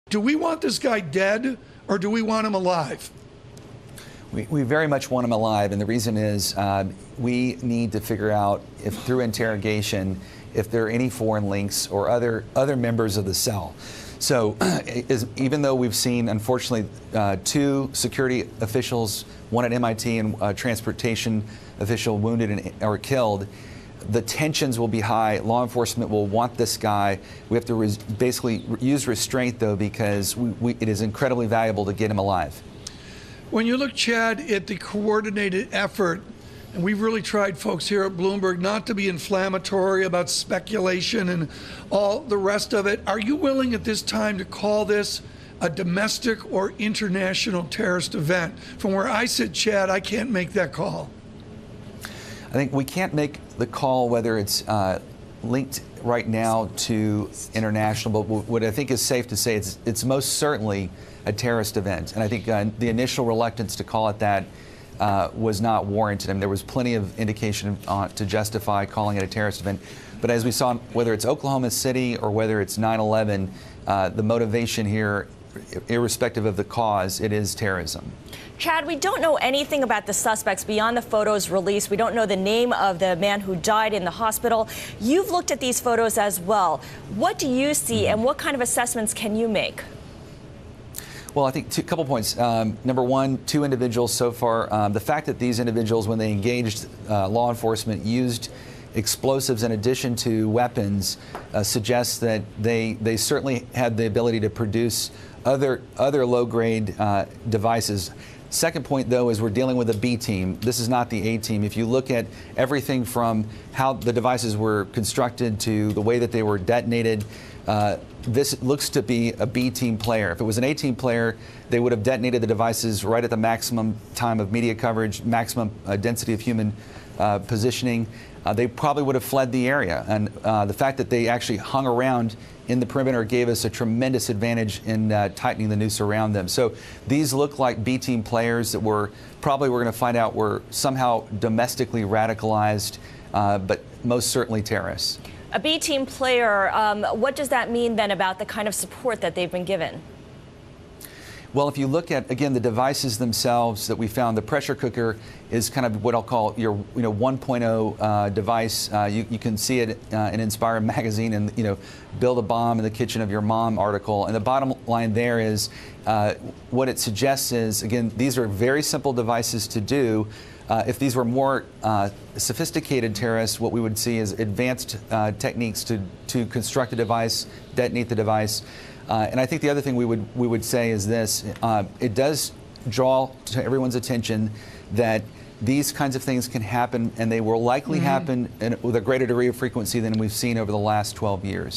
Do we want this guy dead or do we want him alive? We very much want him alive, and the reason is we need to figure out if through interrogation if there are any foreign links or other members of the cell. So even though we've seen, unfortunately, 2 security officials, one at MIT and a transportation official wounded or killed, the tensions will be high. Law enforcement will want this guy. We have to basically use restraint, though, because it is incredibly valuable to get him alive. When you look, Chad, at the coordinated effort, and we've really tried, folks here at Bloomberg, not to be inflammatory about speculation and all the rest of it, are you willing at this time to call this a domestic or international terrorist event? From where I sit, Chad, I can't make that call. I think we can't make the call whether it's linked right now to international, but what I think is safe to say it's most certainly a terrorist event. And I think the initial reluctance to call it that was not warranted. I mean, there was plenty of indication to justify calling it a terrorist event. But as we saw, whether it's Oklahoma City or whether it's 9/11, the motivation here, irrespective of the cause, it is terrorism. Chad, we don't know anything about the suspects beyond the photos released. We don't know the name of the man who died in the hospital. You've looked at these photos as well. What do you see, and what kind of assessments can you make? Well, I think a couple points. Number one, 2 individuals so far. The fact that these individuals, when they engaged law enforcement, used explosives in addition to weapons suggests that they certainly had the ability to produce other low-grade devices. Second point, though, is we're dealing with a B team. This is not the A team. If you look at everything from how the devices were constructed to the way that they were detonated, this looks to be a B team player. If it was an A team player, they would have detonated the devices right at the maximum time of media coverage, maximum density of human positioning. They probably would have fled the area. And the fact that they actually hung around in the perimeter gave us a tremendous advantage in tightening the noose around them. So these look like B team players that we're going to find out were somehow domestically radicalized, but most certainly terrorists. A B team player, what does that mean then about the kind of support that they've been given? Well, if you look at, again, the devices themselves that we found, the pressure cooker is kind of what I'll call your 1.0 device. You can see it in Inspire magazine and build a bomb in the kitchen of your mom article. And the bottom line there is what it suggests is, again, these are very simple devices to do. If these were more sophisticated terrorists, what we would see is advanced techniques to construct a device, detonate the device. And I think the other thing we would say is this: it does draw to everyone's attention that these kinds of things can happen, and they will likely happen with a greater degree of frequency than we've seen over the last 12 years.